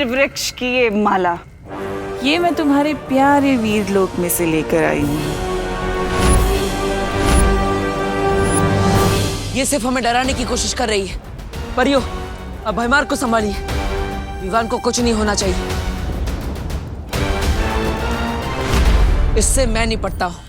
वृक्ष की ये माला, ये मैं तुम्हारे प्यारे वीर लोक में से लेकर आई हूँ। ये सिर्फ हमें डराने की कोशिश कर रही है। परियो, अब भयमार को संभालिए। विवान को कुछ नहीं होना चाहिए। इससे मैं निपटता हूं।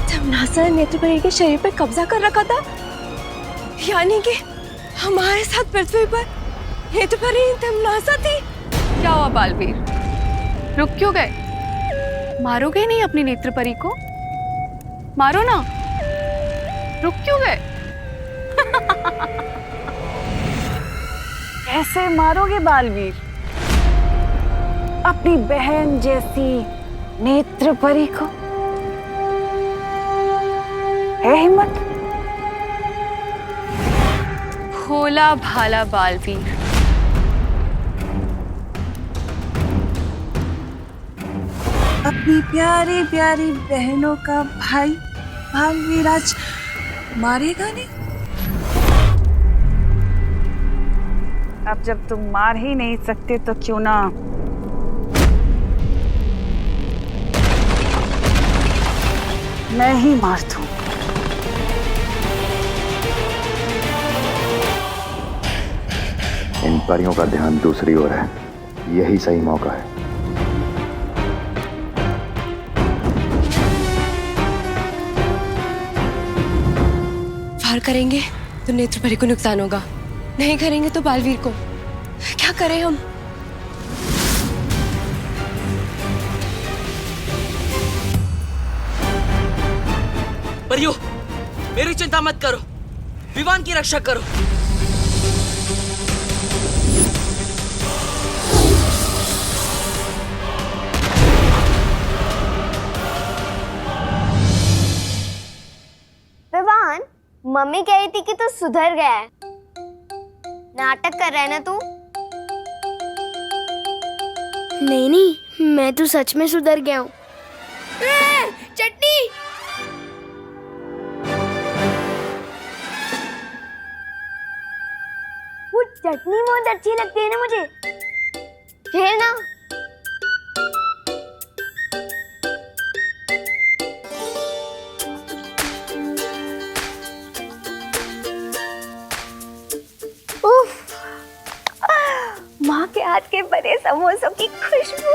तमनासा ने नेत्रपरी के शरीर पर कब्जा कर रखा था, यानी कि हमारे साथ पृथ्वी पर नेत्रपरी तमनासा थी। क्या हुआ बालवीर, रुक क्यों गए? मारोगे नहीं अपनी नेत्रपरी को? मारो ना, रुक क्यों गए? कैसे मारोगे बालवीर अपनी बहन जैसी नेत्रपरी को? है हिम्मत? भोला भाला बालवीर, अपनी प्यारी प्यारी बहनों का भाई बालवीर आज मारेगा नहीं? अब जब तुम मार ही नहीं सकते तो क्यों ना मैं ही मार दूं। इन परियों का ध्यान दूसरी ओर है, यही सही मौका है। वार करेंगे तो नेत्रपरी को नुकसान होगा, नहीं करेंगे तो बालवीर को। क्या करें हम? परियो, मेरी चिंता मत करो, विवान की रक्षा करो। विवान, मम्मी कह रही थी कि तू सुधर गया है। नाटक कर रहा है ना तू? नहीं नहीं, मैं तो सच में सुधर गया हूँ। चटनी! वो चटनी बहुत अच्छी लगती है ना मुझे। खेल ना। माँ के हाथ के बने समोसों की खुशबू,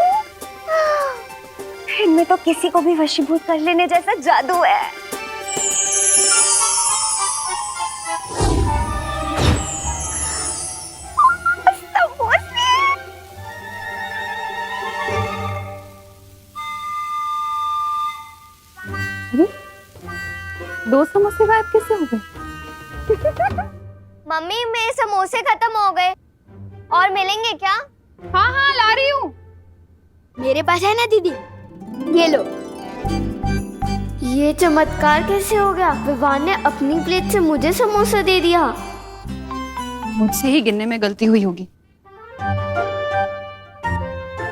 इनमें तो किसी को भी वशीभूत कर लेने जैसा जादू है। दो समोसे गायब कैसे हो गए? मम्मी, मेरे समोसे खत्म हो गए और मिलेंगे क्या? हाँ हाँ, ला रही हूँ। मेरे पास है ना दीदी, ये लो। ये चमत्कार कैसे हो गया? विवान ने अपनी प्लेट से मुझे समोसा दे दिया। मुझसे ही गिनने में गलती हुई होगी।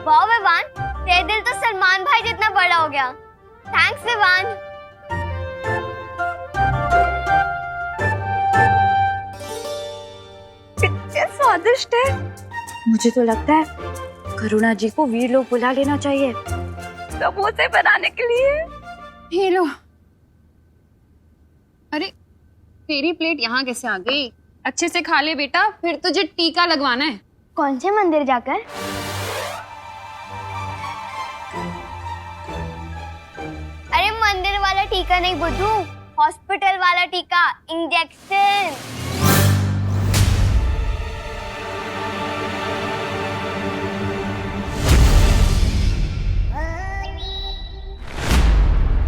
वाह विवान, तेरा दिल तो सलमान भाई जितना बड़ा हो गया। थैंक्स विवान। कितने स्वादिष्ट है। मुझे तो लगता है करुणा जी को वीर लोग बुला लेना चाहिए समोसे बनाने के लिए। ये लो। अरे, तेरी प्लेट यहाँ कैसे आ गई? अच्छे से खा ले बेटा, फिर तुझे टीका लगवाना है। कौन से मंदिर जाकर? अरे मंदिर वाला टीका नहीं बुद्धू, हॉस्पिटल वाला टीका, इंजेक्शन।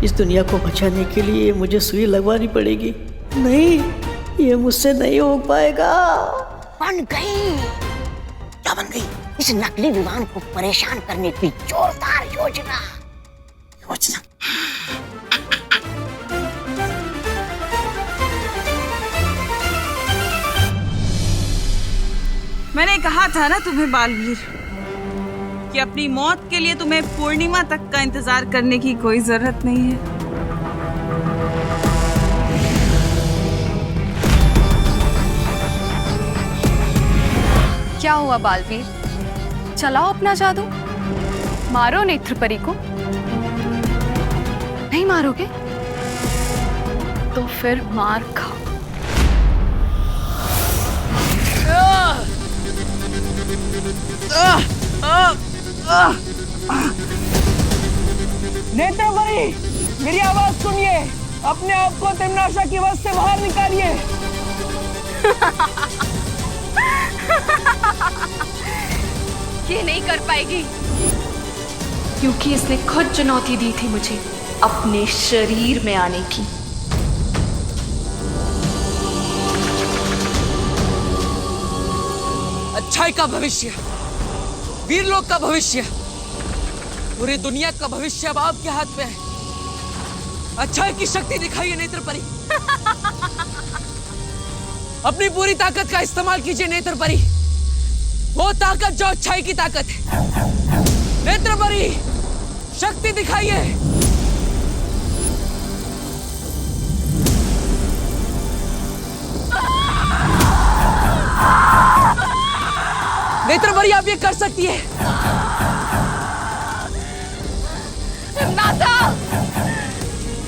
इस दुनिया को बचाने के लिए मुझे सुई लगवानी पड़ेगी। नहीं, ये मुझसे नहीं हो पाएगा। बन गई। तरीका बन गई इस नकली विमान को परेशान करने की जोरदार योजना। मैंने कहा था ना तुम्हें बालवीर कि अपनी मौत के लिए तुम्हें पूर्णिमा तक का इंतजार करने की कोई जरूरत नहीं है। क्या हुआ बालवीर, चलाओ अपना जादू, मारो नेत्रपरी को। नहीं मारोगे तो फिर मार खाओ। नेत्रपरी, मेरी आवाज सुनिए, अपने आप को तिम्नाशा की वश से बाहर निकालिए। ये नहीं कर पाएगी क्योंकि इसने खुद चुनौती दी थी मुझे अपने शरीर में आने की। अच्छाई का भविष्य, वीरलोक का भविष्य, पूरी दुनिया का भविष्य अब आपके हाथ में है। अच्छाई की शक्ति दिखाइए नेत्रपरी। अपनी पूरी ताकत का इस्तेमाल कीजिए नेत्रपरी, वो ताकत जो अच्छाई की ताकत है। नेत्रपरी, शक्ति दिखाइए। नेत्रपरी, आप ये कर सकती है। नाता,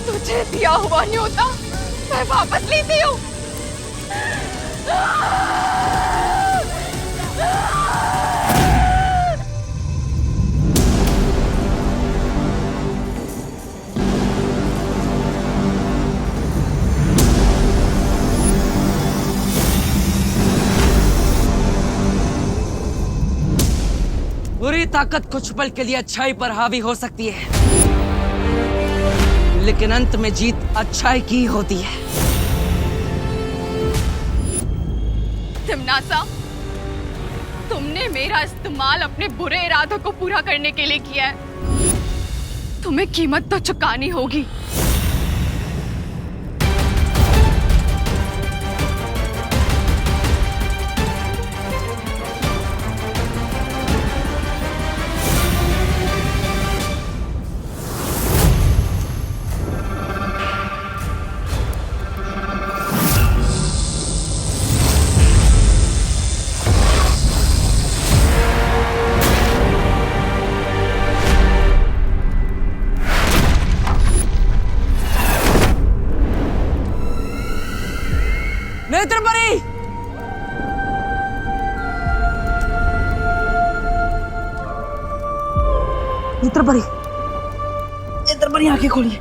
तुझे दिया हुआ न्योता मैं वापस लेती हूँ। बुरी ताकत कुछ पल के लिए अच्छाई पर हावी हो सकती है, लेकिन अंत में जीत अच्छाई की होती है। तिम्नासा, तुमने मेरा इस्तेमाल अपने बुरे इरादों को पूरा करने के लिए किया है। तुम्हें कीमत तो चुकानी होगी। नेत्रपरी, नेत्रपरी, नेत्रपरी आंखें खोलिए।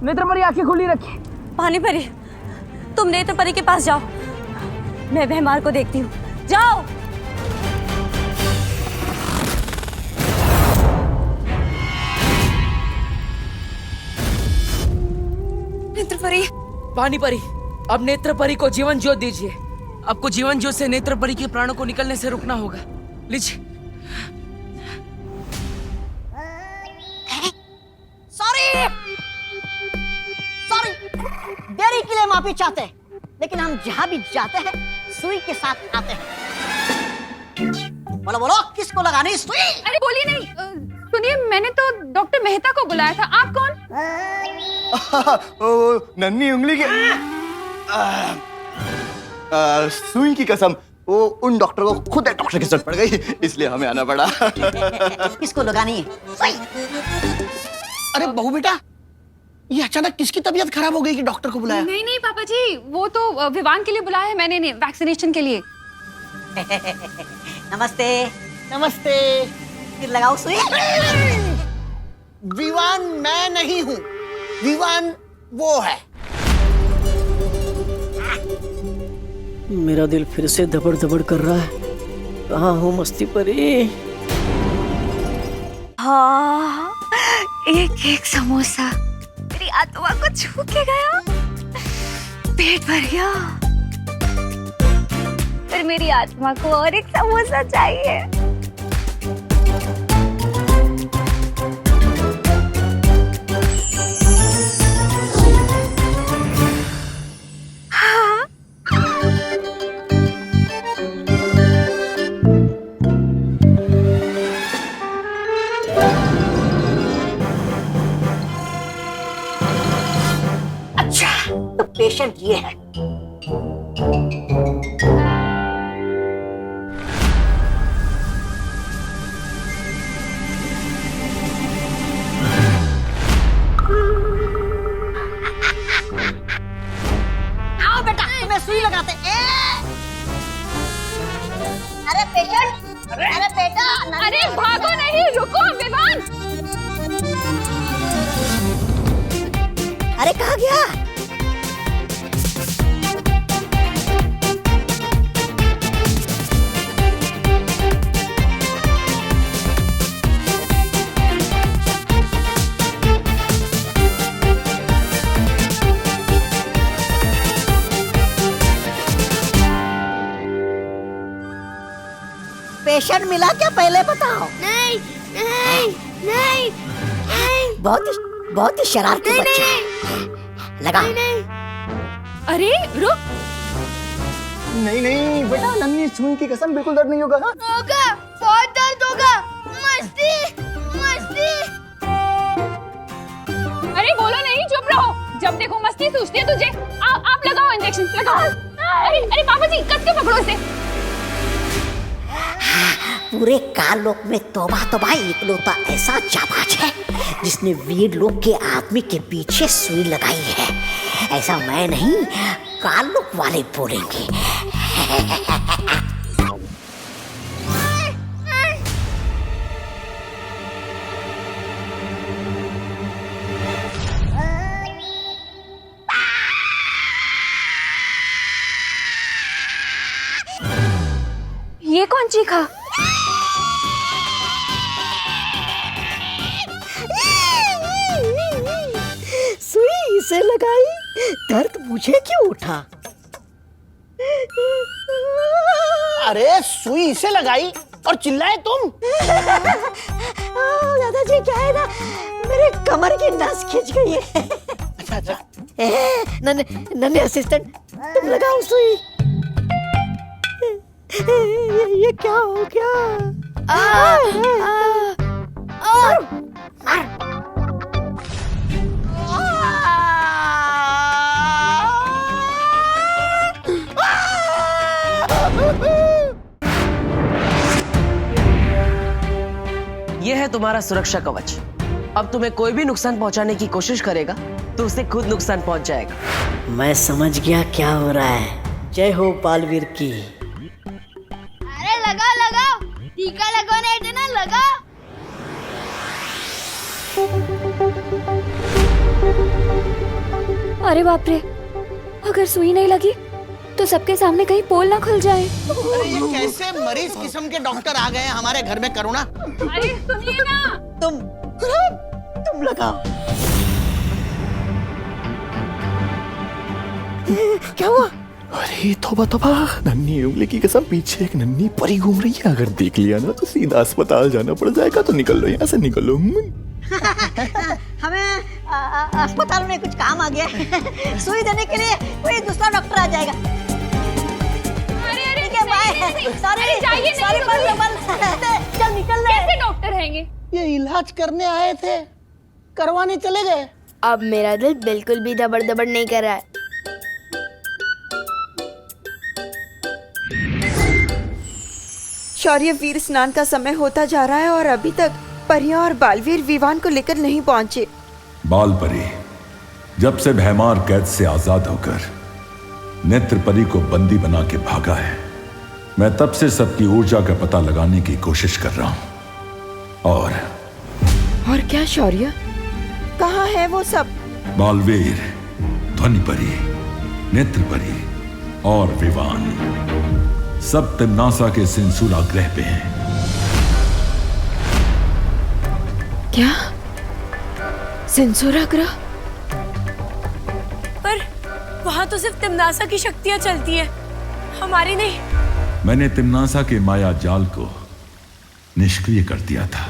नेत्रपरी आंखें खोली रखिए। पानीपरी, तुम नेत्रपरी के पास जाओ, मैं भैमार को देखती हूँ। जाओ। नेत्रपरी, पानीपरी, अब नेत्रपरी को जीवन ज्योत दीजिए। आपको जीवन ज्योत से नेत्रपरी के प्राणों को निकलने से रुकना होगा। लीजिए। सॉरी, देरी के लिए माफी चाहते हैं, लेकिन हम जहाँ भी जाते हैं सुई के साथ आते हैं। बोलो बोलो, किसको लगानी सुई? अरे बोलिए नहीं। सुनिए, मैंने तो डॉक्टर मेहता को बुलाया था। आप कौन? नन्ही उंगली के सुई की कसम, वो उन डॉक्टर को खुद एक डॉक्टर की जरूरत पड़ गई, इसलिए हमें आना पड़ा। किसको लगानी है सुई? अरे बहू बेटा, ये अचानक किसकी तबीयत खराब हो गई कि डॉक्टर को बुलाया? नहीं नहीं पापा जी, वो तो विवान के लिए बुलाया है मैंने, नहीं वैक्सीनेशन के लिए। नमस्ते। नमस्ते। फिर लगाओ सुई। विवान मैं नहीं हूँ, विवान वो है। मेरा दिल फिर से दबड़ दबड़ कर रहा है। कहाँ हूँ मस्ती परी? हाँ, एक एक समोसा मेरी आत्मा को छू के गया, पेट भर गया। फिर मेरी आत्मा को और एक समोसा चाहिए। पेशेंट ये है। आओ बेटा, तुम्हें सुई लगाते। अरे पेशेंट, अरे बेटा, अरे भागो नहीं, रुको विवान। अरे कहाँ गया? पेशेंट मिला क्या, पहले बताओ। नहीं नहीं नहीं नहीं बहुत ही शरारती बच्चा है। लगा। अरे रुक। नहीं नहीं बेटा, नन्ही सुई की कसम, बिल्कुल दर्द नहीं होगा। होगा, बहुत दर्द होगा। मस्ती मस्ती। अरे बोलो नहीं, चुप रहो। जब देखो मस्ती सूझती है तुझे। आप लगाओ इंजेक्शन, लगाओ। अरे अरे बाबा जी, कस के पकड़ो इसे। पूरे काल लोक में तौबा तौबा इकलौता ऐसा जाबाज है जिसने वीर लोक के आदमी के पीछे सुई लगाई है। ऐसा मैं नहीं, काल लोक वाले बोलेंगे। ये कौन चीखा? सुई इसे लगाई, दर्द मुझे क्यों उठा? अरे सुई इसे लगाई और चिल्लाए तुम? दादाजी क्या है ना, मेरे कमर की नस खिंच गई है। अच्छा अच्छा। नन्हे असिस्टेंट, तुम लगाओ सुई। ये क्या हो गया? यह है तुम्हारा सुरक्षा कवच। अब तुम्हें कोई भी नुकसान पहुंचाने की कोशिश करेगा तो उसे खुद नुकसान पहुंच जाएगा। मैं समझ गया क्या हो रहा है। जय हो बालवीर की। अरे लगा लगा, टीका लगाने आए थे ना, लगा। अरे बाप रे, अगर सुई नहीं लगी तो सबके सामने कहीं पोल ना खुल जाए। अरे ये कैसे मरीज किस्म के डॉक्टर आ गए हैं हमारे घर में, करुणा। अरे सुनिए ना। तुम लगाओ। क्या हुआ? अरे तौबा तौबा, नन्ही उंगली की कसम, पीछे एक नन्ही परी घूम रही है। अगर देख लिया ना तो सीधा अस्पताल जाना पड़ जाएगा। तो निकल लो यहाँ से, निकल लो। हमें अस्पताल में कुछ काम आ गया है। सुई देने के लिए कोई दूसरा डॉक्टर आ जाएगा। ठीक है, बाय। सॉरी चल निकल रहे। कैसे डॉक्टर हैंगे? ये इलाज करने आए थे, करवाने चले गए। अब मेरा दिल बिल्कुल भी दबड़ दबड़ नहीं कर रहा है। शौर्य वीर स्नान का समय होता जा रहा है और अभी तक परियां और बालवीर विवान को लेकर नहीं पहुंचे। बालपरी जब से भैमार कैद से आजाद होकर नेत्र परी को बंदी बना के भागा है, मैं तब से सबकी ऊर्जा का पता लगाने की कोशिश कर रहा हूं। और क्या शौर्य, कहाँ है वो सब? बालवीर, ध्वनि परी, नेत्र परी और विवान सब तिम्नासा के सिंसूला ग्रह पे हैं। क्या? सेंसोरा ग्रह? पर वहाँ तो सिर्फ तिम्नासा की शक्तियाँ चलती हैं, हमारी नहीं। मैंने तिम्नासा के माया जाल को निष्क्रिय कर दिया था,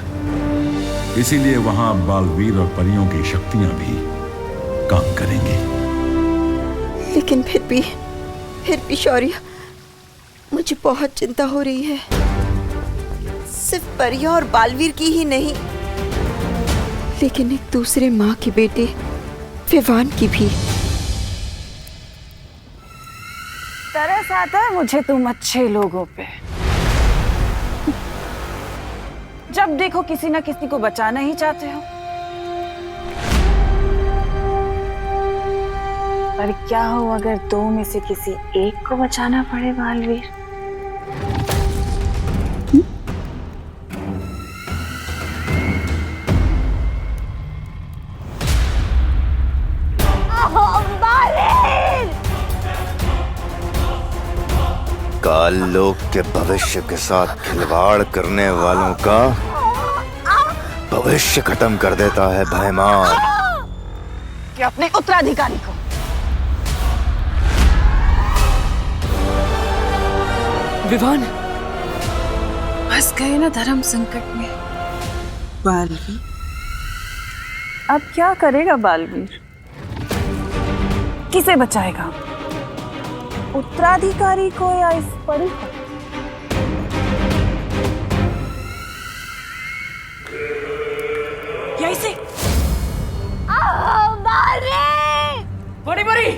इसीलिए वहां बालवीर और परियों की शक्तियां भी काम करेंगी। लेकिन फिर भी शौर्य, मुझे बहुत चिंता हो रही है। सिर्फ परियां और बालवीर की ही नहीं, लेकिन एक दूसरे माँ के बेटे विवान की भी। तरस आता है मुझे तुम अच्छे लोगों पे। जब देखो किसी ना किसी को बचाना ही चाहते हो। पर क्या हो अगर दो में से किसी एक को बचाना पड़े बालवीर? काल लोक के भविष्य के साथ खिलवाड़ करने वालों का भविष्य खत्म कर देता है भयमार। कि अपने उत्तराधिकारी को विवान फंस गए ना धर्म संकट में। बालवीर अब क्या करेगा बालवीर? किसे बचाएगा? उत्तराधिकारी को या इस परी को? या इसे? बड़ी बड़ी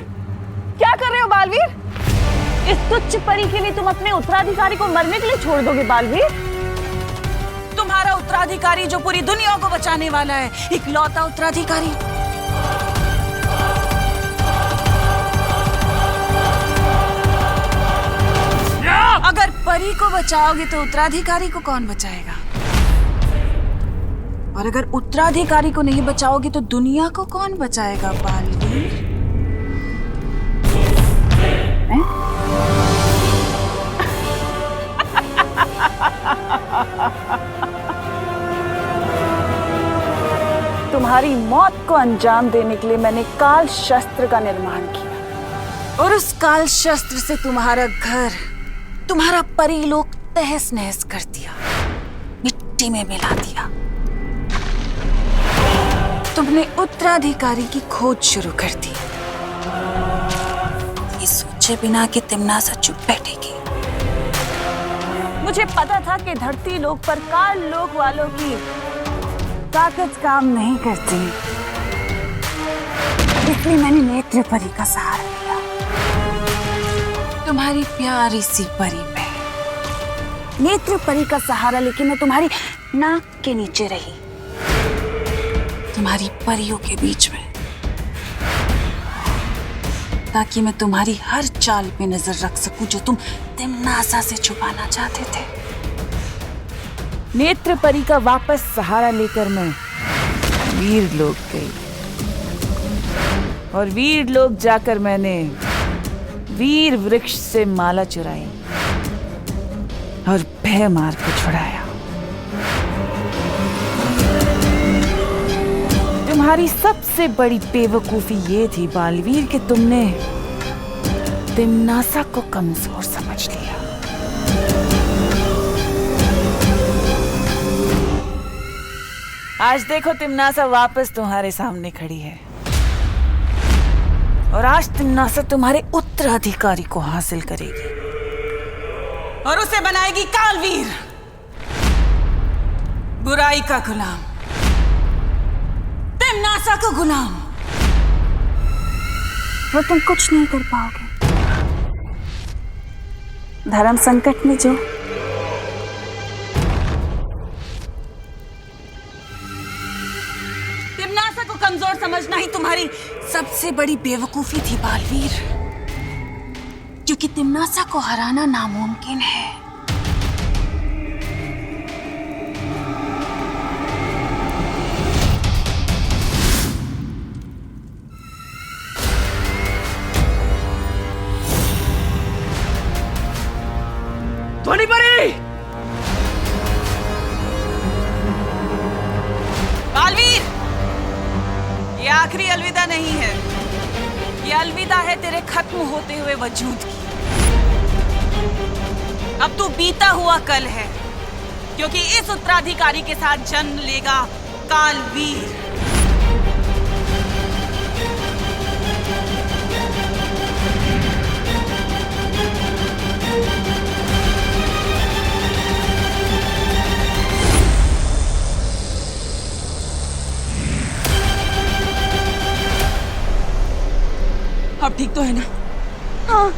क्या कर रहे हो बालवीर? इस तुच्छ परी के लिए तुम अपने उत्तराधिकारी को मरने के लिए छोड़ दोगे बालवीर? तुम्हारा उत्तराधिकारी जो पूरी दुनिया को बचाने वाला है, इकलौता उत्तराधिकारी। अगर परी को बचाओगे तो उत्तराधिकारी को कौन बचाएगा? और अगर उत्तराधिकारी को नहीं बचाओगे तो दुनिया को कौन बचाएगा बालवीर? तुम्हारी मौत को अंजाम देने के लिए मैंने काल शस्त्र का निर्माण किया और उस काल शस्त्र से तुम्हारा घर, तुम्हारा परीलोक तहस नहस कर दिया, मिट्टी में मिला दिया। तुमने उत्तराधिकारी की खोज शुरू कर दी, ये सोचे बिना कि तिम्नासा चुप बैठेगी। मुझे पता था कि धरती लोक पर काल लोक वालों की ताकत काम नहीं करती, इसलिए मैंने नेत्र परी का सहारा लिया। तुम्हारी प्यारी सी परी पे नेत्र परी का सहारा लेके मैं तुम्हारी नाक के नीचे रही, तुम्हारी परियों के बीच में, ताकि मैं तुम्हारी हर चाल पे नजर रख सकूं जो तुम तिम्नासा से छुपाना चाहते थे। नेत्र परी का वापस सहारा लेकर मैं वीर लोक गई और वीर लोक जाकर मैंने वीर वृक्ष से माला चुराई और भय मार के छुड़ाया। तुम्हारी सबसे बड़ी बेवकूफी ये थी बालवीर कि तुमने तिम्नासा को कमजोर समझ लिया। आज देखो तिम्नासा वापस तुम्हारे सामने खड़ी है और आज तिम्नासा तुम्हारे उत्तराधिकारी को हासिल करेगी और उसे बनाएगी कालवीर, बुराई का गुलाम, तिम्नासा का गुलाम। वो तुम कुछ नहीं कर पाओगे। धर्म संकट में जो तिम्नासा को कमजोर समझना ही तुम्हारी सबसे बड़ी बेवकूफी थी बालवीर, क्योंकि तिम्नासा को हराना नामुमकिन है। ध्वनि परी! बालवीर, ये आखिरी अलविदा नहीं है, ये अलविदा है तेरे खत्म होते हुए वजूद की। अब तू बीता हुआ कल है, क्योंकि इस उत्तराधिकारी के साथ जन्म लेगा कालवीर। अब ठीक तो है ना? हाँ,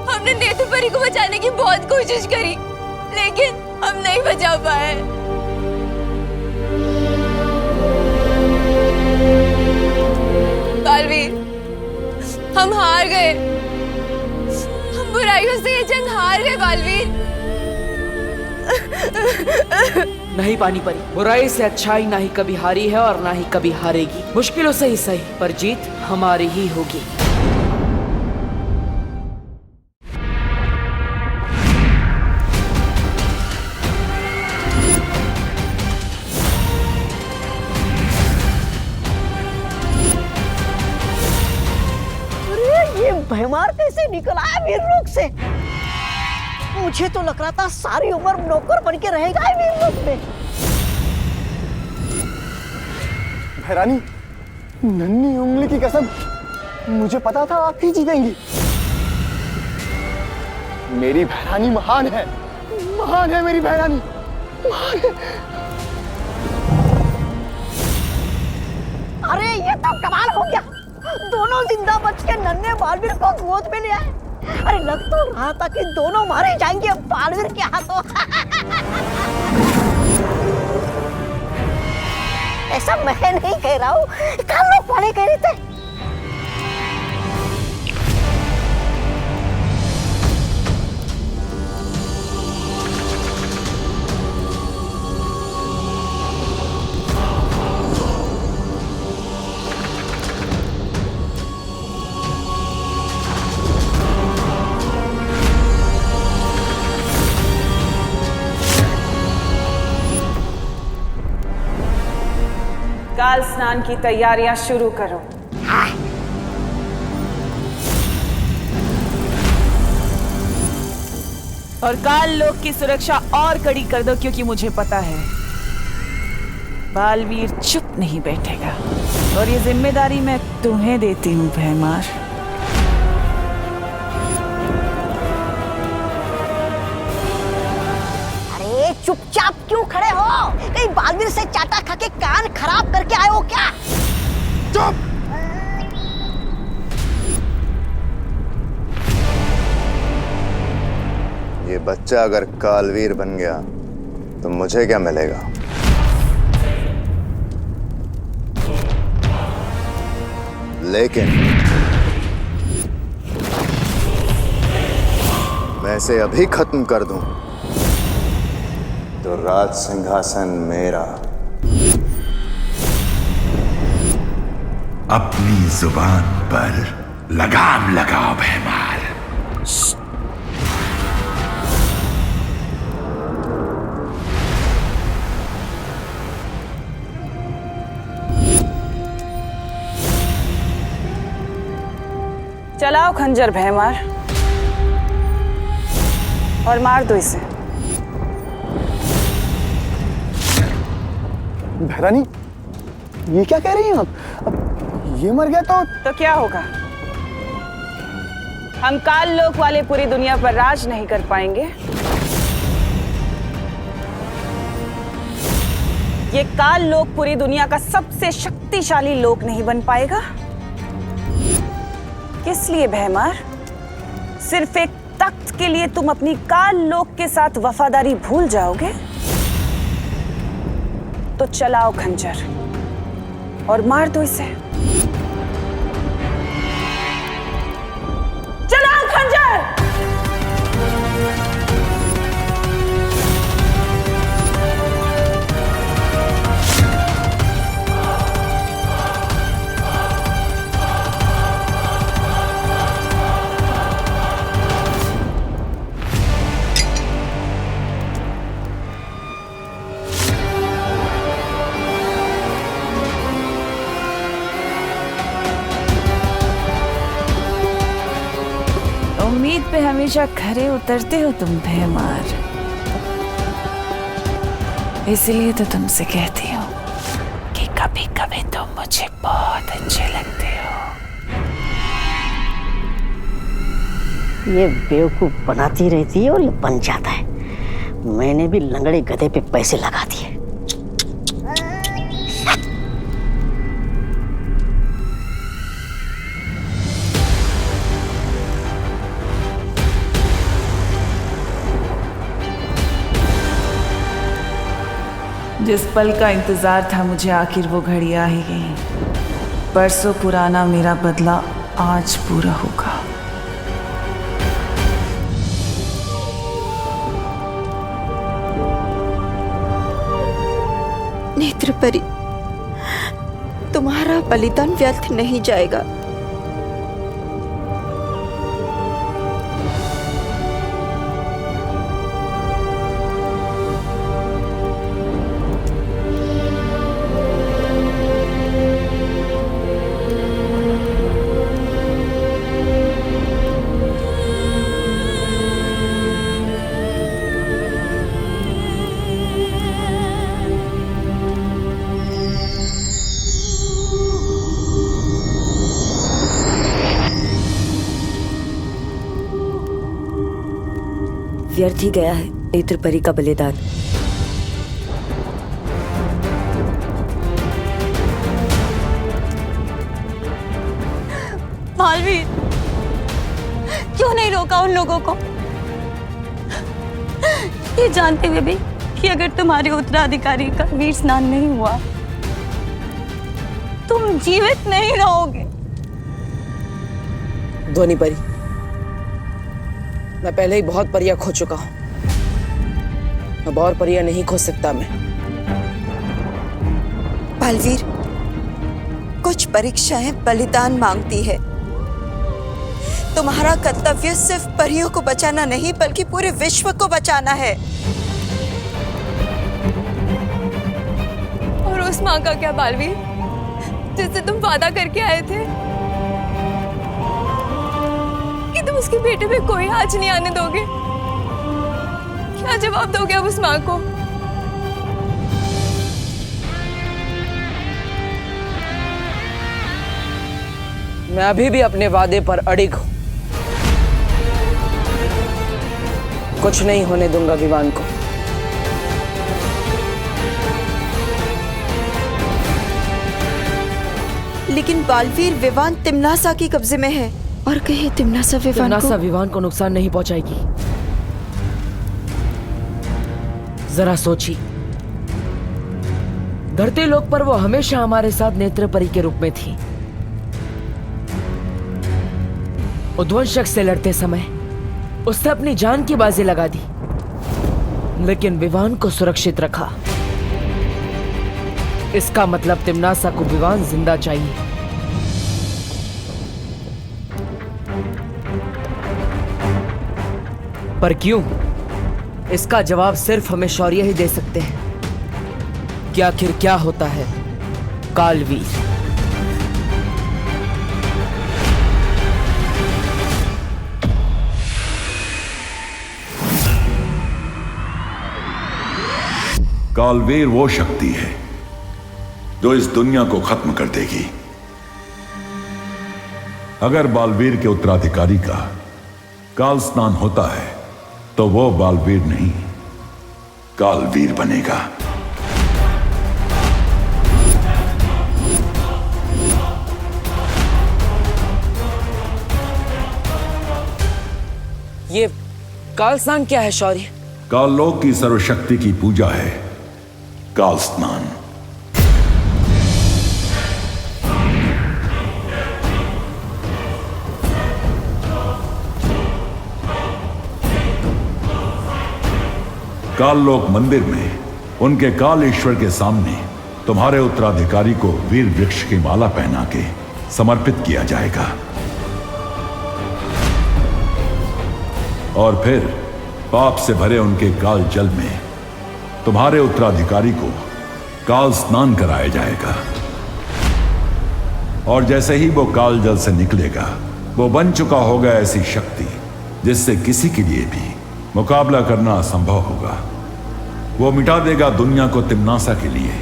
हमने नेत्र परी को बचाने की बहुत कोशिश करी, लेकिन हम नहीं बचा पाए। बालवीर, हम हार गए। हम बुराइयों से ये जंग हार गए बालवीर। नहीं पानी परी, बुराई से अच्छाई ना ही कभी हारी है और ना ही कभी हारेगी। मुश्किलों से ही सही, पर जीत हमारी ही होगी। अरे ये भैमार कैसे निकल आया वीरलोक से? मुझे तो लग रहा था सारी उम्र नौकर बन के रहेगा वीरलोक में। भैरानी, नन्ही उंगली की कसम, मुझे पता था आप ही जीतेंगी। मेरी भैरानी महान है मेरी भैरानी, महान है। अरे ये तो कमाल हो गया, दोनों जिंदा बच के नन्हे बालवीर को गोद में ले आए। अरे लग तो रहा था कि दोनों मारे जाएंगे बालवीर के हाथों। ऐसा मैं नहीं कह रहा हूँ, काल लोक वाले कह रहे थे। काल स्नान की तैयारियां शुरू करो। और काल लोक की सुरक्षा और कड़ी कर दो, क्योंकि मुझे पता है बालवीर चुप नहीं बैठेगा। और ये जिम्मेदारी मैं तुम्हें देती हूँ भैमार। अरे चुपचाप क्यों खड़े हो? कहीं बालवीर से चाटा खा के कान खराब करके आए हो क्या? चुप! ये बच्चा अगर कालवीर बन गया तो मुझे क्या मिलेगा? लेकिन मैं इसे अभी खत्म कर दूं तो राज सिंहासन मेरा। अपनी जुबान पर लगाम लगाओ भैमार। चलाओ खंजर भैमार और मार दो इसे। भैरानी, ये क्या कह रही हैं आप? अब ये मर गया तो क्या होगा? हम काल लोक वाले पूरी दुनिया पर राज नहीं कर पाएंगे। ये काल लोक पूरी दुनिया का सबसे शक्तिशाली लोक नहीं बन पाएगा। किस लिए भैमार? सिर्फ एक तख्त के लिए तुम अपनी काल लोक के साथ वफादारी भूल जाओगे? तो चलाओ खंजर और मार दो इसे। चलाओ खंजर! उम्मीद पे हमेशा खरे उतरते हो तुम भैमार। इसलिए तो तुमसे कहती हूँ कि कभी कभी तुम मुझे बहुत अच्छे लगते हो। ये बेवकूफ बनाती रहती है और ये बन जाता है। मैंने भी लंगड़े गधे पे पैसे लगा दिए। जिस पल का इंतजार था मुझे, आखिर वो घड़ी आ ही गई। परसों पुराना मेरा बदला आज पूरा होगा। नेत्र परी, तुम्हारा बलिदान व्यर्थ नहीं जाएगा। व्यर्थ ही गया है नेत्र परी का बलिदान। मालवीर, क्यों नहीं रोका उन लोगों को? ये जानते हुए भी कि अगर तुम्हारे उत्तराधिकारी का वीर स्नान नहीं हुआ, तुम जीवित नहीं रहोगे। ध्वनि परी, मैं पहले ही बहुत परियां खो चुका हूं। अब और परियां नहीं खो सकता मैं। बालवीर, कुछ परीक्षाएं बलिदान मांगती है। तुम्हारा कर्तव्य सिर्फ परियों को बचाना नहीं, बल्कि पूरे विश्व को बचाना है। और उस माँ का क्या बालवीर, जिससे तुम वादा करके आए थे कि तुम उसके बेटे पे कोई आँच नहीं आने दोगे? क्या जवाब दोगे अब उस माँ को? मैं अभी भी अपने वादे पर अड़िग हूं। कुछ नहीं होने दूंगा विवान को। लेकिन बालवीर, विवान तिम्नासा के कब्जे में है, और कहीं तिम्नासा विवान को नुकसान नहीं पहुंचाएगी। जरा सोची, धरती लोक पर वो हमेशा हमारे साथ नेत्र परी के रूप में थी। उद्वंशक से लड़ते समय उसने अपनी जान की बाजी लगा दी, लेकिन विवान को सुरक्षित रखा। इसका मतलब तिम्नासा को विवान जिंदा चाहिए। पर क्यों? इसका जवाब सिर्फ हमें शौर्य ही दे सकते हैं कि आखिर क्या होता है कालवीर। कालवीर वो शक्ति है जो इस दुनिया को खत्म कर देगी। अगर बालवीर के उत्तराधिकारी का काल स्नान होता है तो वो बालवीर नहीं, कालवीर बनेगा। ये काल स्नान क्या है शौर्य? काललोक की सर्वशक्ति की पूजा है काल स्नान। काललोक मंदिर में उनके काल ईश्वर के सामने तुम्हारे उत्तराधिकारी को वीर वृक्ष की माला पहना के समर्पित किया जाएगा, और फिर पाप से भरे उनके काल जल में तुम्हारे उत्तराधिकारी को काल स्नान कराया जाएगा। और जैसे ही वो काल जल से निकलेगा, वो बन चुका होगा ऐसी शक्ति जिससे किसी के लिए भी मुकाबला करना असंभव होगा। वो मिटा देगा दुनिया को तिम्नासा के लिए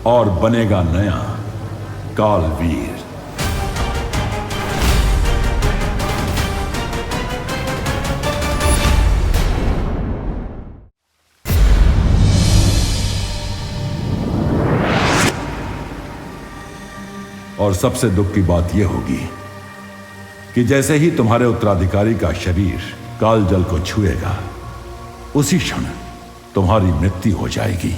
और बनेगा नया कालवीर। और सबसे दुख की बात यह होगी कि जैसे ही तुम्हारे उत्तराधिकारी का शरीर काल जल को छुएगा, उसी क्षण तुम्हारी मृत्यु हो जाएगी।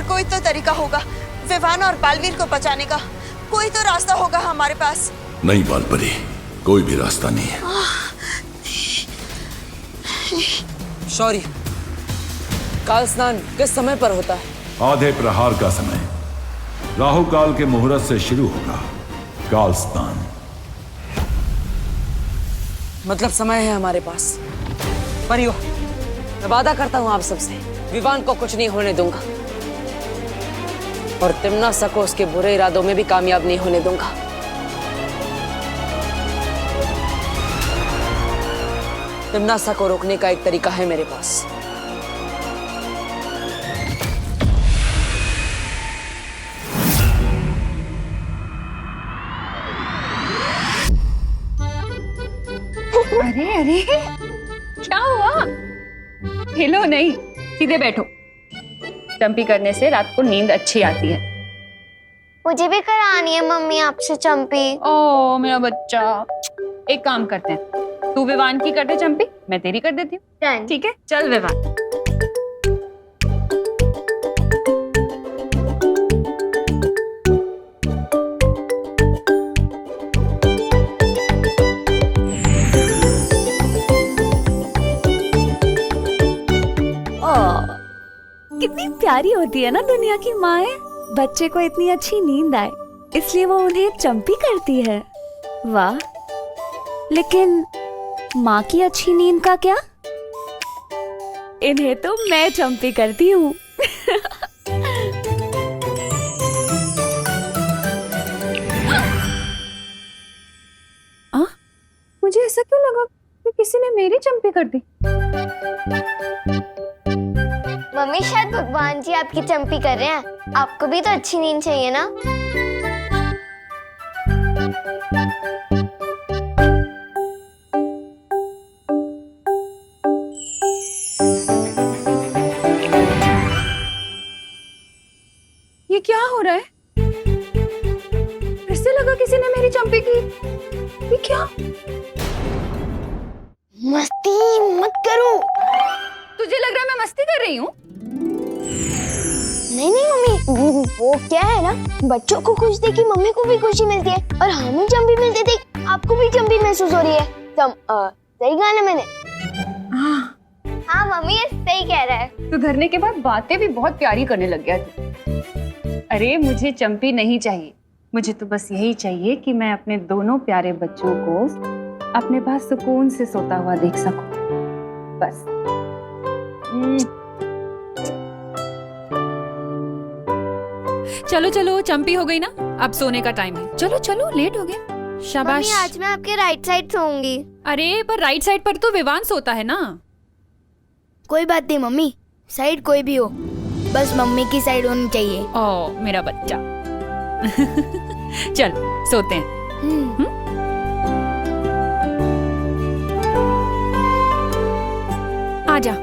कोई तो तरीका होगा विवान और बालवीर को बचाने का। कोई तो रास्ता होगा हमारे पास। नहीं बालपरी, कोई भी रास्ता नहीं है। शौर्य, काल स्नान किस समय पर होता है? आधे प्रहार का समय, राहु काल के मुहूर्त से शुरू होगा काल स्नान। मतलब समय है हमारे पास। परियो, मैं वादा करता हूं आप सबसे, विवान को कुछ नहीं होने दूंगा और तिम्नासा को उसके बुरे इरादों में भी कामयाब नहीं होने दूंगा। तिम्नासा को रोकने का एक तरीका है मेरे पास। अरे अरे, क्या हुआ? हिलो नहीं, सीधे बैठो। चंपी करने से रात को नींद अच्छी आती है। मुझे भी करानी है मम्मी आपसे चंपी। ओ मेरा बच्चा, एक काम करते हैं, तू विवान की कर दे चंपी, मैं तेरी कर देती हूँ। ठीक है, चल विवान। कितनी प्यारी होती है ना दुनिया की माएं। बच्चे को इतनी अच्छी नींद आए इसलिए वो उन्हें चंपी करती है। वाह, लेकिन माँ की अच्छी नींद का क्या? इन्हें तो मैं चंपी करती हूँ। मुझे ऐसा क्यों लगा कि किसी ने मेरी चंपी कर दी? मम्मी शायद भगवान जी आपकी चंपी कर रहे हैं। आपको भी तो अच्छी नींद चाहिए ना। ये क्या हो रहा है? फिर से लगा किसी ने मेरी चंपी की। ये क्या? मस्ती मत करो। तुझे लग रहा है मैं मस्ती कर रही हूँ? नहीं नहीं मम्मी, वो क्या है ना, बच्चों को खुश देख के मम्मी को भी खुशी मिलती है और हमें चंपी मिलती देख आपको भी चंपी महसूस हो रही है। सही कहा ना मैंने? हाँ मम्मी, ये सही कह रहा है। सुधरने के बाद बातें भी बहुत प्यारी करने लग गया तू। अरे मुझे चंपी नहीं चाहिए, मुझे तो बस यही चाहिए कि मैं अपने दोनों प्यारे बच्चों को अपने पास सुकून से सोता हुआ देख सकूं, बस। चलो चलो, चंपी हो गई ना, अब सोने का टाइम है। चलो चलो, लेट हो गया। शाबाश। मम्मी आज मैं आपके राइट साइड सोऊंगी। अरे पर राइट साइड पर तो विवान सोता है ना। कोई बात नहीं मम्मी, साइड कोई भी हो, बस मम्मी की साइड होनी चाहिए। ओ मेरा बच्चा। चल सोते हैं। आजा।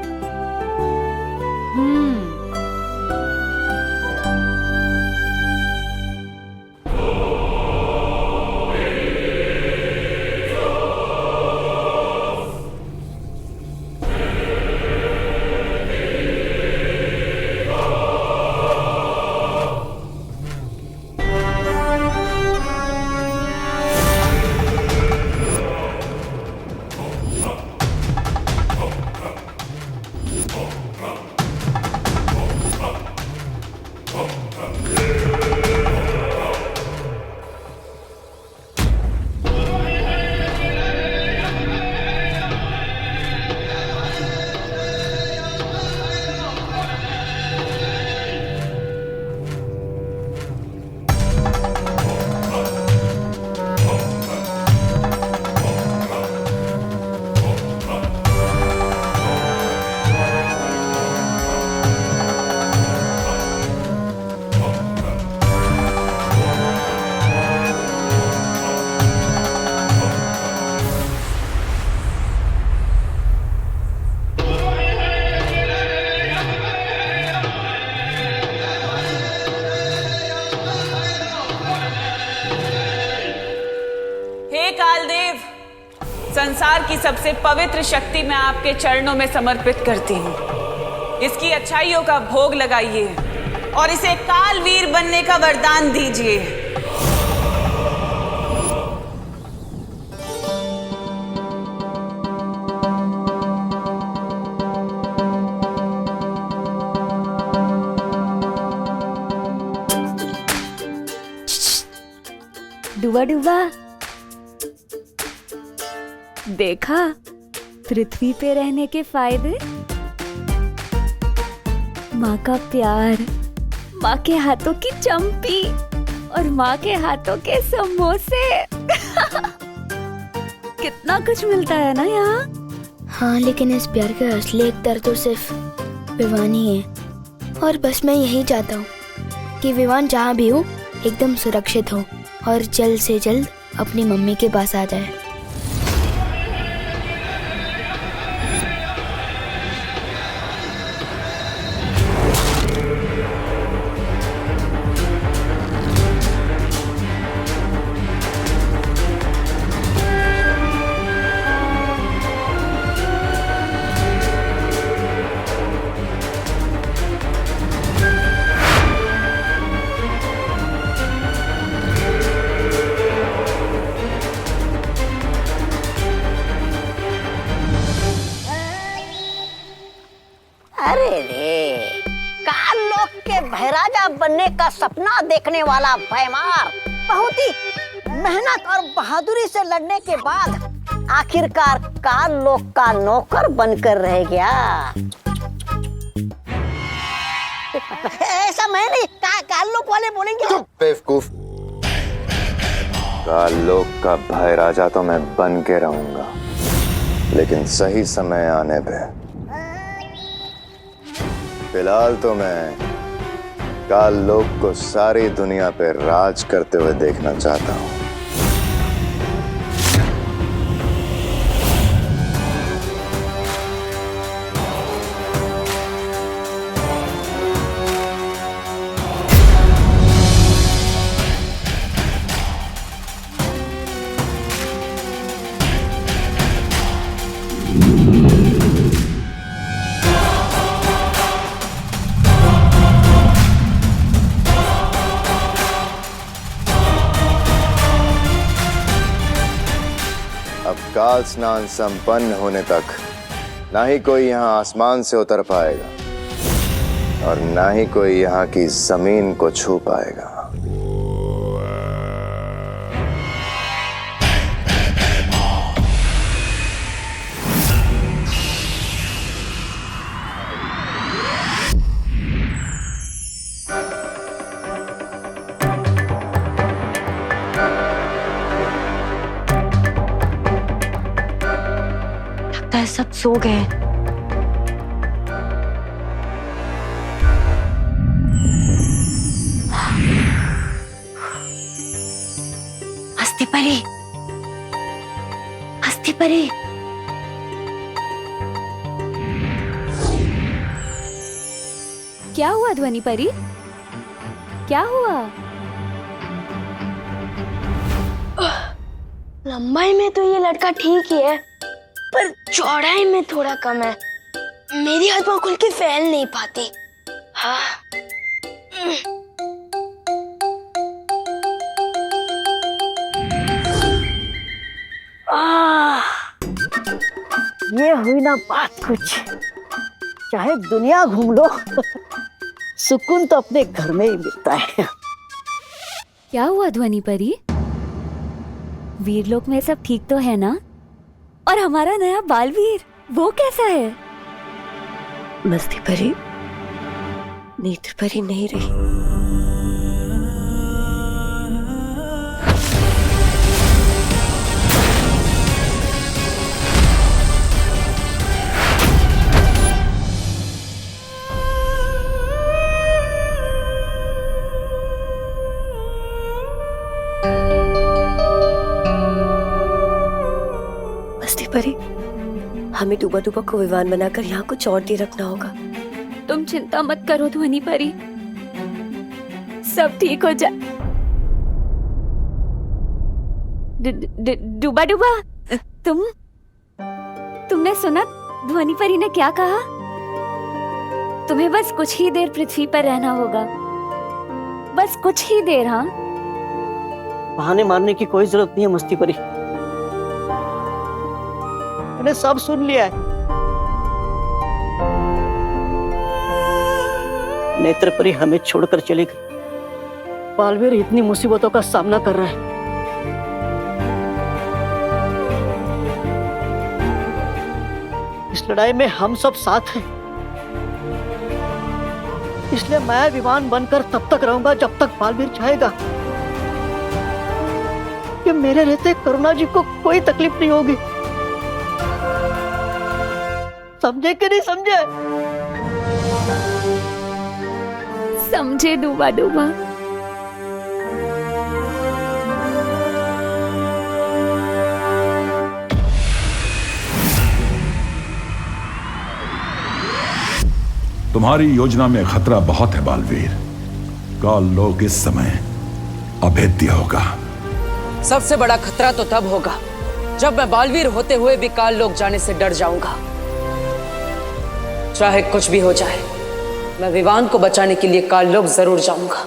संसार की सबसे पवित्र शक्ति मैं आपके चरणों में समर्पित करती हूँ। इसकी अच्छाइयों का भोग लगाइए और इसे कालवीर बनने का वरदान दीजिए। डुबा डुबा, देखा पृथ्वी पे रहने के फायदे? माँ का प्यार, माँ के हाथों की चंपी और माँ के हाथों के समोसे। कितना कुछ मिलता है ना यहाँ। हाँ, लेकिन इस प्यार का असली एकतर तो सिर्फ विवान ही है। और बस मैं यही चाहता हूँ कि विवान जहाँ भी हो एकदम सुरक्षित हो और जल्द से जल्द अपनी मम्मी के पास आ जाए। अरे रे, काल लोक के महाराजा बनने का सपना देखने वाला भैमार बहुत ही मेहनत और बहादुरी से लड़ने के बाद आखिरकार काल लोक का नौकर बनकर रह गया। ऐसा मैं नहीं, काल लोक वाले बोलेंगे। बेवकूफ, काल लोक का भाई राजा तो मैं बन के रहूंगा, लेकिन सही समय आने पे। फिलहाल तो मैं काल लोक को सारी दुनिया पे राज करते हुए देखना चाहता हूँ। अब काल स्नान संपन्न होने तक ना ही कोई यहाँ आसमान से उतर पाएगा और ना ही कोई यहाँ की जमीन को छू पाएगा। सब सो गए। हस्ती परी, हस्ती परी, क्या हुआ ध्वनि परी? क्या हुआ? लंबाई में तो ये लड़का ठीक ही है, पर चौड़ाई में थोड़ा कम है। मेरी आत्मा खुल के फैल नहीं पाती। हाँ। ये हुई ना बात कुछ। चाहे दुनिया घूम लो, सुकून तो अपने घर में ही मिलता है। क्या हुआ ध्वनि परी? वीरलोक में सब ठीक तो है ना? और हमारा नया बालवीर वो कैसा है? मस्ती परी, नेत्र परी नहीं रही। मस्ती परी, हमें डूबा डूबा को विमान बनाकर यहाँ कुछ और देर रखना होगा। तुम चिंता मत करो ध्वनि परी, सब ठीक हो जाए। डूबा डूबा, तुमने सुना ध्वनि परी ने क्या कहा? तुम्हें बस कुछ ही देर पृथ्वी पर रहना होगा। बस कुछ ही देर। हाँ, बहाने मारने की कोई जरूरत नहीं है मस्ती परी। मैंने सब सुन लिया है। नेत्र परी हमें छोड़कर चली गई। बालवीर इतनी मुसीबतों का सामना कर रहा है। इस लड़ाई में हम सब साथ हैं। इसलिए मैं विमान बनकर तब तक रहूंगा जब तक बालवीर चाहेगा। कि मेरे रहते करुणा जी को कोई तकलीफ नहीं होगी। समझे कि नहीं समझे? समझे डूबा डूबा। तुम्हारी योजना में खतरा बहुत है बालवीर। काल लोक इस समय अभेद्य होगा। सबसे बड़ा खतरा तो तब होगा जब मैं बालवीर होते हुए भी काल लोक जाने से डर जाऊंगा। चाहे कुछ भी हो जाए, मैं विवान को बचाने के लिए काल लोक जरूर जाऊंगा।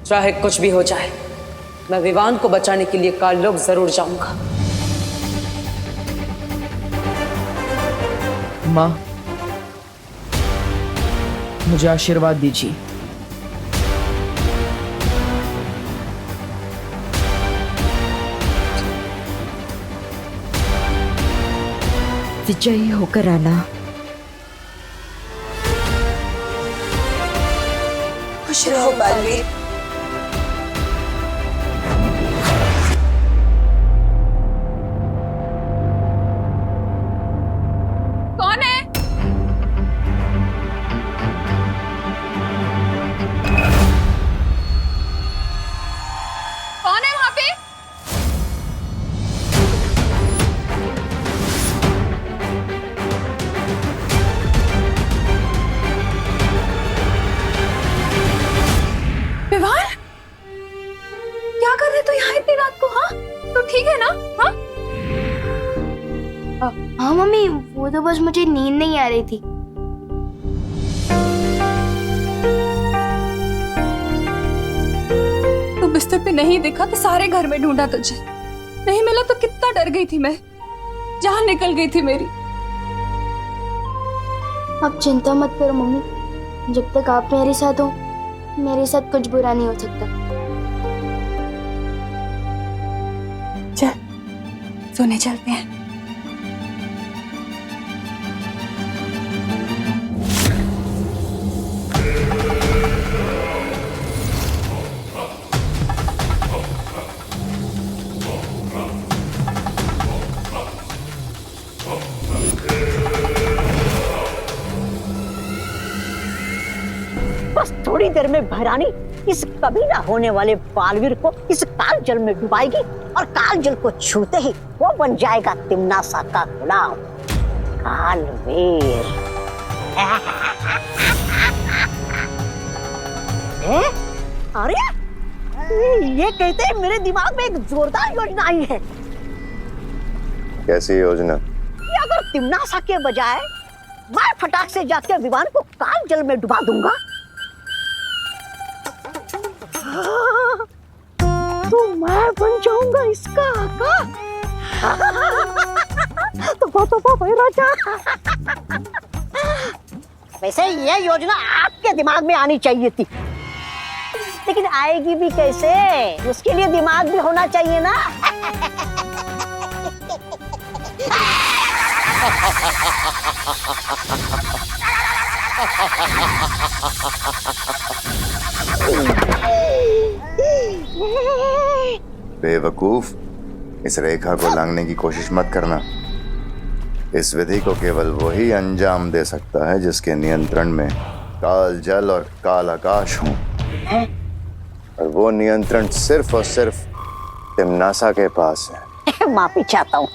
चाहे कुछ भी हो जाए, मैं विवान को बचाने के लिए काल लोक जरूर जाऊंगा। माँ, मुझे आशीर्वाद दीजिए। विजयी होकर आना। खुश रहो बालवीर। कौन है? कौन है वहां पे? विवान, क्या कर रहे तो यहाँ इतनी रात को? हाँ, तो ठीक है ना? हाँ, हाँ मम्मी, वो तो बस मुझे नींद नहीं आ रही थी। तो बिस्तर पे नहीं दिखा तो सारे घर में ढूंढा तुझे। नहीं मिला तो कितना डर गई थी मैं। जान निकल गई थी मेरी। आप चिंता मत करो मम्मी, जब तक आप मेरे साथ हो मेरे साथ कुछ बुरा नहीं हो सकता। चल सोने चलते हैं। बस थोड़ी देर में भैरानी इस कभी ना होने वाले बालवीर को इस काल जल में डुबाएगी और काल जल को छूते ही वो बन जाएगा तिम्नासा का गुलाम कालवीर। अरे ये कहते हैं मेरे दिमाग में एक जोरदार योजना आई है। कैसी योजना? कि अगर तिम्नासा के बजाय मैं फटाक से जाके विमान को काल जल में डुबा दूंगा तो मैं बन जाऊंगा इसका आका। तो भाई राजा, वैसे ये योजना आपके दिमाग में आनी चाहिए थी, लेकिन आएगी भी कैसे? उसके लिए दिमाग भी होना चाहिए ना। बेवकूफ, इस रेखा को लांघने की कोशिश मत करना। इस विधि को केवल वही अंजाम दे सकता है जिसके नियंत्रण में काल जल और काल आकाश हों, और वो नियंत्रण सिर्फ और सिर्फ तिम्नासा के पास है। माफी चाहता हूँ।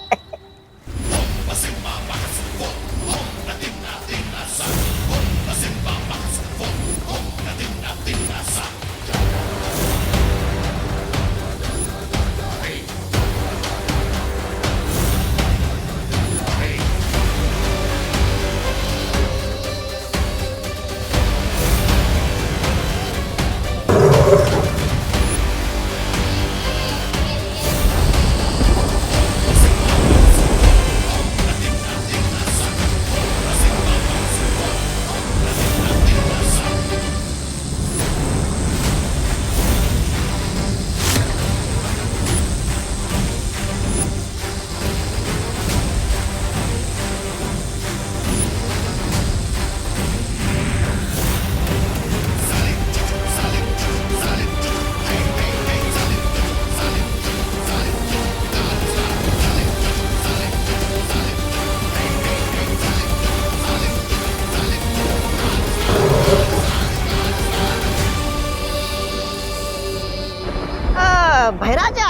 भैराजा,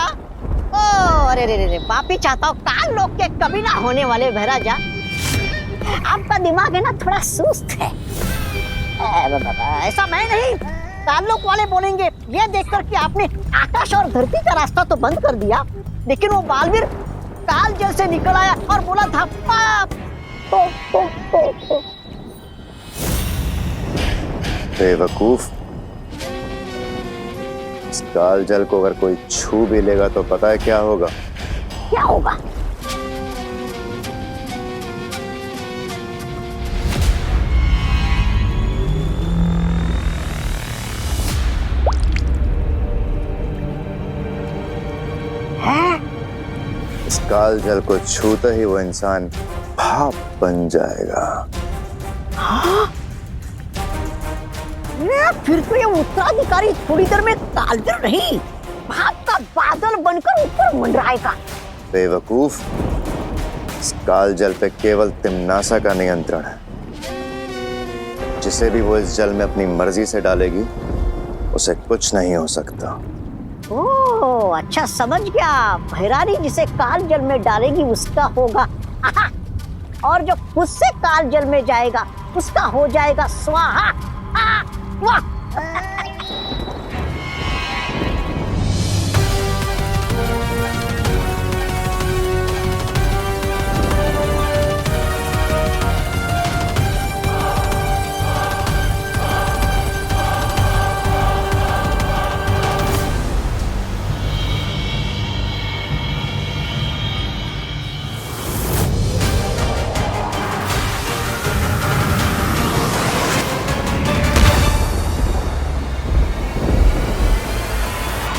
ओ अरे रे रे, पापी चाहता हूँ काल लोग के कभी ना होने वाले भैराजा, आपका दिमाग है ना थोड़ा सुस्त है। ऐसा मैं नहीं, काल लोग वाले बोलेंगे ये देखकर कि आपने आकाश और धरती का रास्ता तो बंद कर दिया, लेकिन वो बालवीर काल जल से निकल आया और बोला था पाप। बेवकूफ, इस काल जल को अगर कोई छू भी लेगा तो पता है क्या होगा? क्या होगा? इस काल जल को छूते ही वो इंसान भाप बन जाएगा। हाँ? फिर तो ये उत्तराधिकारी थोड़ी देर में कालजल नहीं, भाप का बादल बनकर ऊपर मंडराएगा। बेवकूफ, इस काल जल पे केवल तिम्नासा का नियंत्रण है। जिसे भी वो इस जल में अपनी मर्जी से डालेगी उसे कुछ नहीं हो सकता। ओह अच्छा, समझ गया। भैरानी जिसे काल जल में डालेगी उसका होगा और जो खुद से काल जल में जाएगा उसका हो जाएगा स्वाहा। वाह!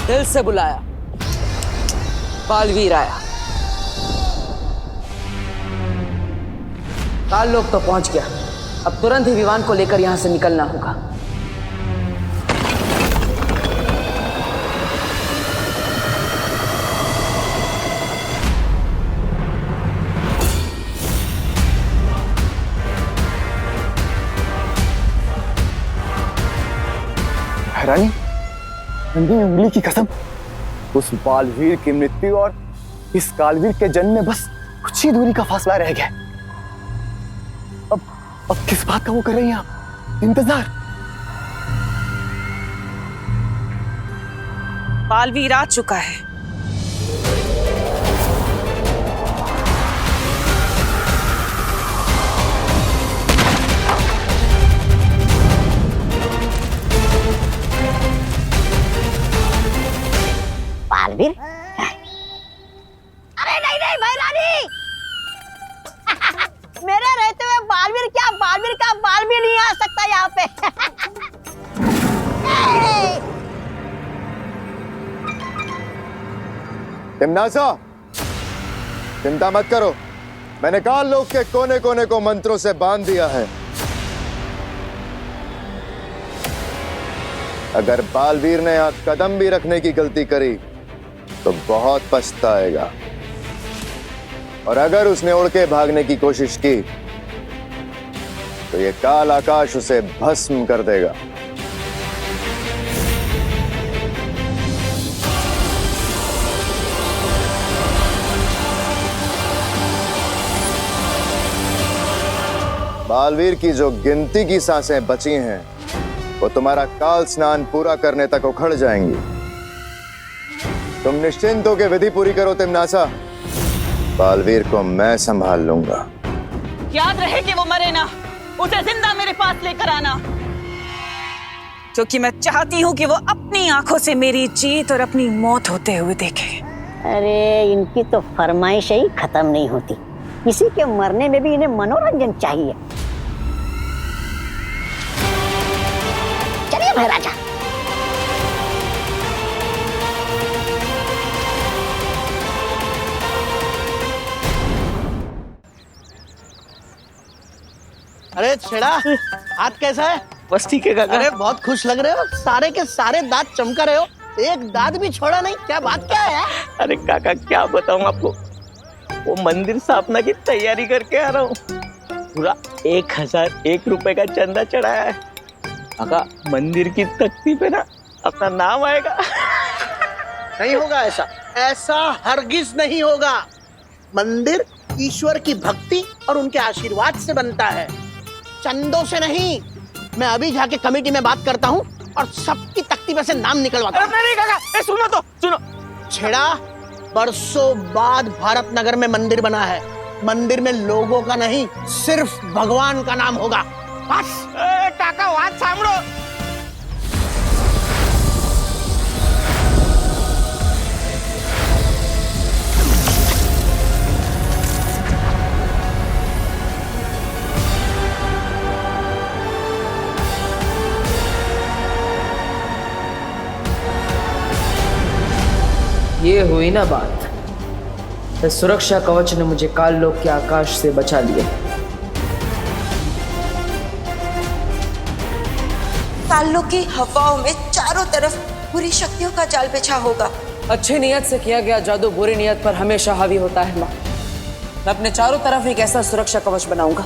दिल से बुलाया, बालवीर आया। काल लोग तो पहुंच गया, अब तुरंत ही विमान को लेकर यहां से निकलना होगा। रानी, नन्ही उंगली की कसम, उस बालवीर की मृत्यु और इस कालवीर के जन्म में बस कुछ ही दूरी का फासला रह गया। अब किस बात का वो कर रही हैं आप? इंतजार। बालवीर आ चुका है। बालवीर? अरे नहीं नहीं भैरानी, मेरे रहते हुए बालवीर क्या, बालवीर का बाल भी नहीं आ सकता यहाँ पे। तिम्नासा, चिंता मत करो, मैंने काल लोक के कोने कोने को मंत्रों से बांध दिया है। अगर बालवीर ने यहां कदम भी रखने की गलती करी तो बहुत पछताएगा, और अगर उसने उड़ के भागने की कोशिश की तो ये काल आकाश उसे भस्म कर देगा। बालवीर की जो गिनती की सांसें बची हैं वो तुम्हारा काल स्नान पूरा करने तक उखड़ जाएंगी। तुम निश्चिंत होकर विधि पूरी करो तिम्नासा, बालवीर को मैं संभाल लूंगा। याद रहे कि वो मरे ना, उसे जिंदा मेरे पास लेकर आना। क्योंकि मैं चाहती हूँ कि वो अपनी आंखों से मेरी जीत और अपनी मौत होते हुए देखे। अरे इनकी तो फरमाइश ही खत्म नहीं होती, किसी के मरने में भी इन्हें मनोरंजन चाहिए। चलिए महाराजा। अरे छेड़ा, हाथ कैसा है? बस ठीक है काका। अरे बहुत खुश लग रहे हो, सारे के सारे दांत चमका रहे हो, एक दांत भी छोड़ा नहीं, क्या बात क्या है? अरे काका क्या बताऊं आपको, वो मंदिर स्थापना की तैयारी करके आ रहा हूँ। पूरा 1001 रुपए का चंदा चढ़ाया है। काका मंदिर की तख्ती पे ना अपना नाम आएगा। नहीं होगा ऐसा, ऐसा हरगिज नहीं होगा। मंदिर ईश्वर की भक्ति और उनके आशीर्वाद से बनता है, चंदों से नहीं। मैं अभी जाके कमेटी में बात करता हूँ और सबकी तख्ती में से नाम निकलवाता हूँ। नहीं काका, सुनो तो सुनो। छेड़ा, बरसों बाद भारत नगर में मंदिर बना है। मंदिर में लोगों का नहीं, सिर्फ भगवान का नाम होगा, बस। काका बात सामरो। ये हुई ना बात। इस सुरक्षा कवच ने मुझे काल लोक के आकाश से बचा लिया। काल लोक की हवाओं में चारों तरफ बुरी शक्तियों का जाल बिछा होगा। अच्छी नियत से किया गया जादू बुरी नियत पर हमेशा हावी होता है माँ। मैं अपने चारों तरफ एक ऐसा सुरक्षा कवच बनाऊंगा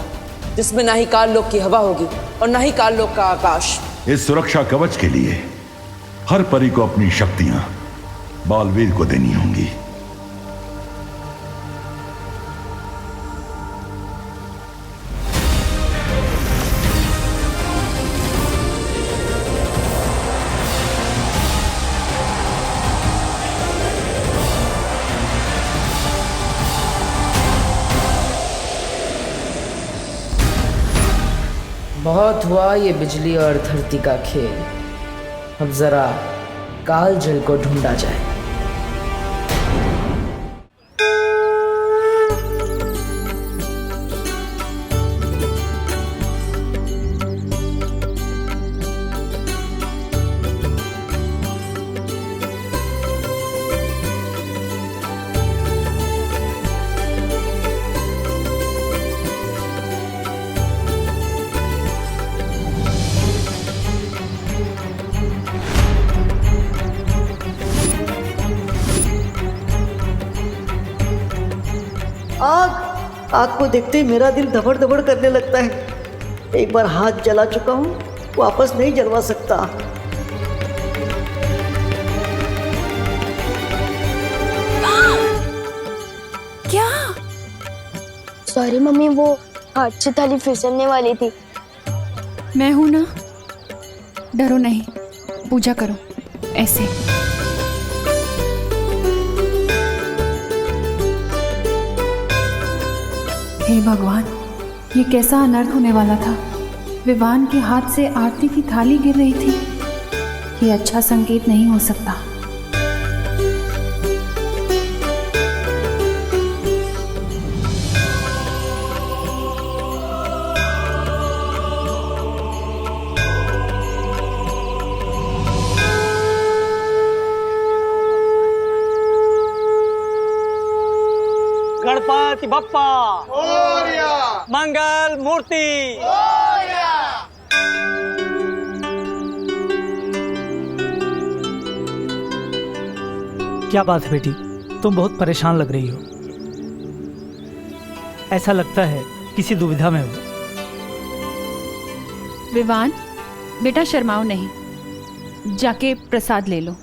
जिसमें ना ही काल लोक की हवा होगी और ना ही काल लोक का आकाश। इस सुरक्षा कवच के लिए हर परी को अपनी शक्तियां बालवीर को देनी होंगी। बहुत हुआ ये बिजली और धरती का खेल, अब जरा काल जल को ढूंढा जाए। आग को देखते ही मेरा दिल धबड़ धबड़ करने लगता है। एक बार हाथ जला चुका हूँ, वापस नहीं जलवा सकता। क्या? सॉरी मम्मी, वो हाथ से थाली फिसलने वाली थी। मैं हूं ना, डरो नहीं, पूजा करो ऐसे। हे भगवान, ये कैसा अनर्थ होने वाला था। विवान के हाथ से आरती की थाली गिर रही थी। ये अच्छा संकेत नहीं हो सकता। गणपति बप्पा ओरिया, मंगल मूर्ति ओरिया। क्या बात है बेटी, तुम बहुत परेशान लग रही हो। ऐसा लगता है किसी दुविधा में हो। विवान, बेटा शर्माओ नहीं, जाके प्रसाद ले लो।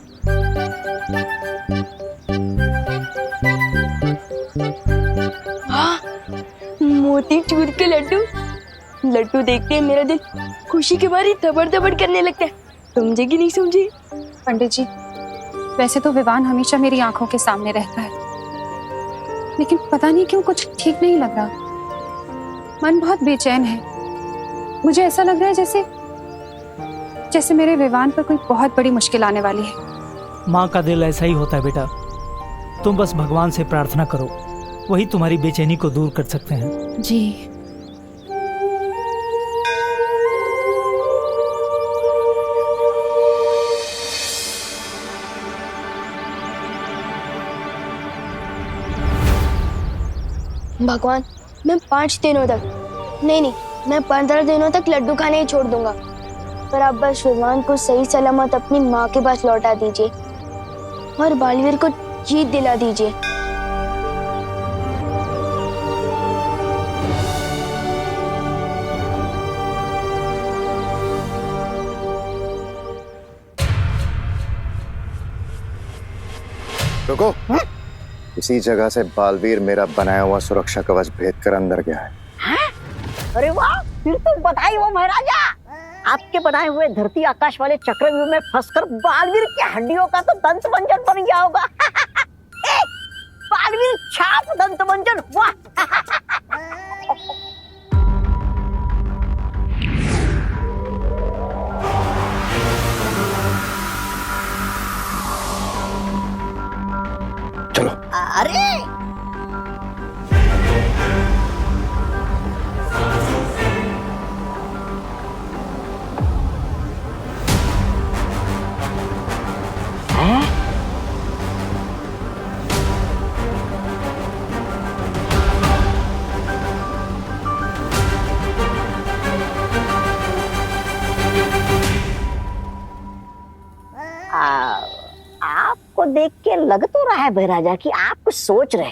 मोती चूर के लड्डू। लड्डू देखते ही मेरा दिल खुशी के मारे धबड़ धबड़ करने लगता है। समझे कि नहीं समझे? पंडित जी, वैसे तो विवान हमेशा मेरी आंखों के सामने रहता है, लेकिन पता नहीं क्यों कुछ ठीक नहीं लग रहा। मन बहुत बेचैन है। मुझे ऐसा लग रहा है जैसे मेरे विवान पर कोई बहुत बड़ी मुश्किल आने वाली है। माँ का दिल ऐसा ही होता है बेटा। तुम बस भगवान से प्रार्थना करो, वही तुम्हारी बेचैनी को दूर कर सकते हैं। जी। भगवान, मैं 5 दिनों तक नहीं, मैं 15 दिनों तक लड्डू खाने ही छोड़ दूंगा, पर आप बस विवान को सही सलामत अपनी माँ के पास लौटा दीजिए और बालवीर को जीत दिला दीजिए। रुको। इसी जगह से बालवीर मेरा बनाया हुआ सुरक्षा कवच भेद कर अंदर गया है। अरे वाह, फिर तो बधाई हो महाराजा। आपके बनाए हुए धरती आकाश वाले चक्रव्यूह में फंसकर बालवीर की हड्डियों का तो दंत मंजन बन गया होगा। बालवीर छाप दंत मंजन, वाह। चलो। अरे आपको देख के लग तो रहा है महाराजा कि आप कुछ सोच रहे,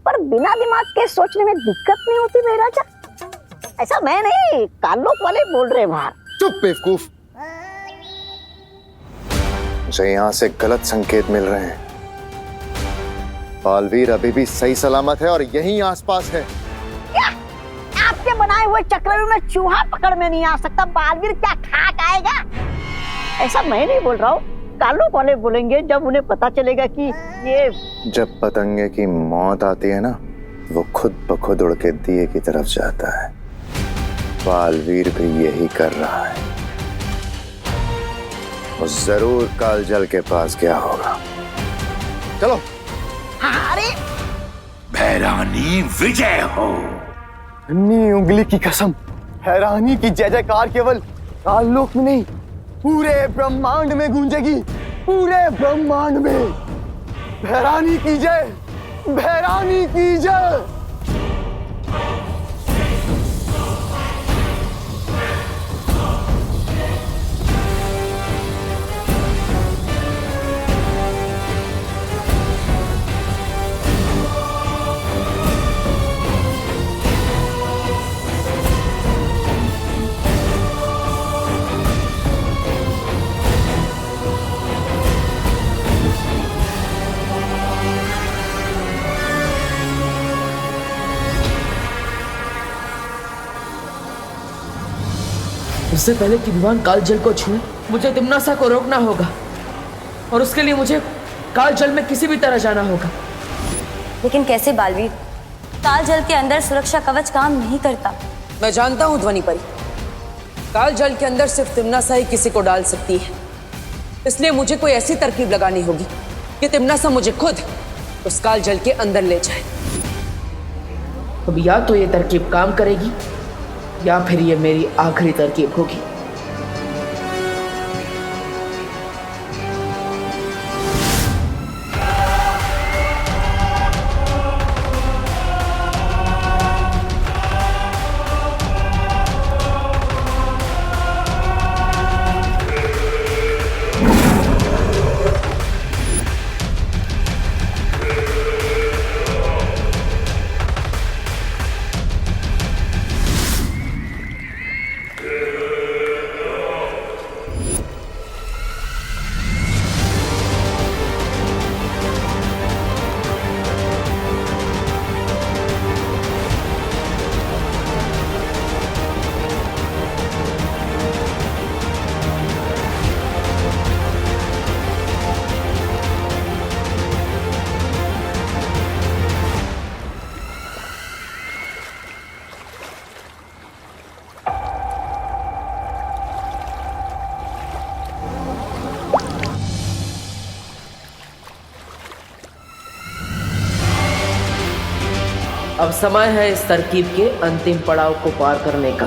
पर बिना दिमाग के सोचने में दिक्कत नहीं होती महाराजा। ऐसा मैं नहीं, कालोक वाले बोल रहे बाहर। चुप बेवकूफ। मुझे यहाँ से गलत संकेत मिल रहे हैं। बालवीर अभी भी सही सलामत है और यहीं आसपास है। क्या? आपके बनाए हुए चक्रव्यूह में चूहा पकड़ में नहीं आ सकता, बालवीर क्या खाक आएगा? ऐसा मैं नहीं बोल रहा हूँ, कालोक वाले बोलेंगे जब उन्हें पता चलेगा कि ये। जब पतंगे की मौत आती है ना, वो खुद ब खुद उड़ के दिए की तरफ जाता है। बालवीर भी यही कर रहा है। वो जरूर कालजल के पास गया होगा। चलो। अरे भैरानी विजय हो। अन्नी उंगली की कसम, हैरानी की जय जयकार केवल काललोक में नहीं, पूरे ब्रह्मांड में गूंजेगी। पूरे ब्रह्मांड में भैरानी की जय, भैरानी की जय। उससे पहले कि विवान कालजल को छूए, मुझे तिम्नासा को रोकना होगा, और उसके लिए मुझे कालजल में किसी भी तरह जाना होगा। लेकिन कैसे बालवीर? कालजल के अंदर सुरक्षा कवच काम नहीं करता। मैं जानता हूँ ध्वनि परी, कालजल के अंदर सिर्फ तिम्नासा ही किसी को डाल सकती है। इसलिए मुझे कोई ऐसी तरकीब लगानी होगी कि तिम्नासा मुझे खुद उस कालजल के अंदर ले जाए। अब या तो ये तरकीब काम करेगी या फिर ये मेरी आखिरी तरकीब होगी। अब समय है इस तरकीब के अंतिम पड़ाव को पार करने का।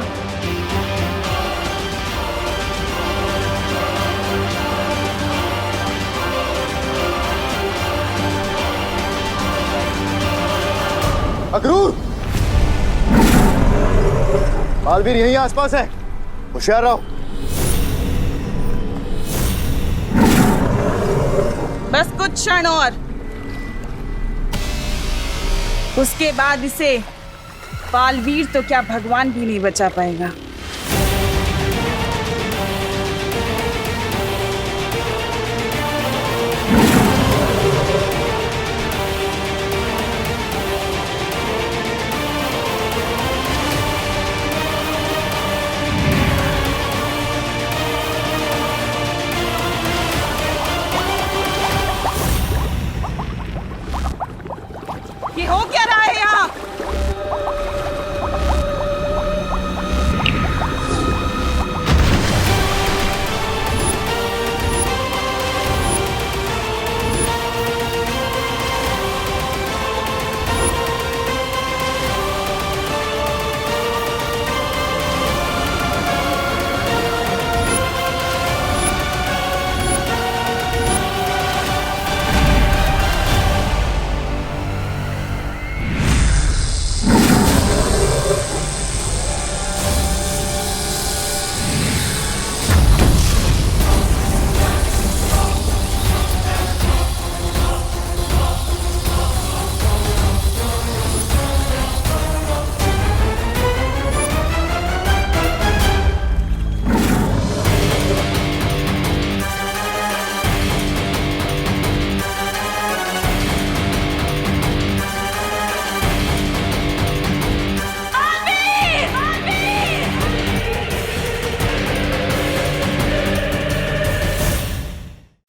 अक्रूर, बालवीर यहीं आसपास है, होशियार रहो। बस कुछ क्षण और, उसके बाद इसे बालवीर तो क्या भगवान भी नहीं बचा पाएगा। ये हो क्या रहा है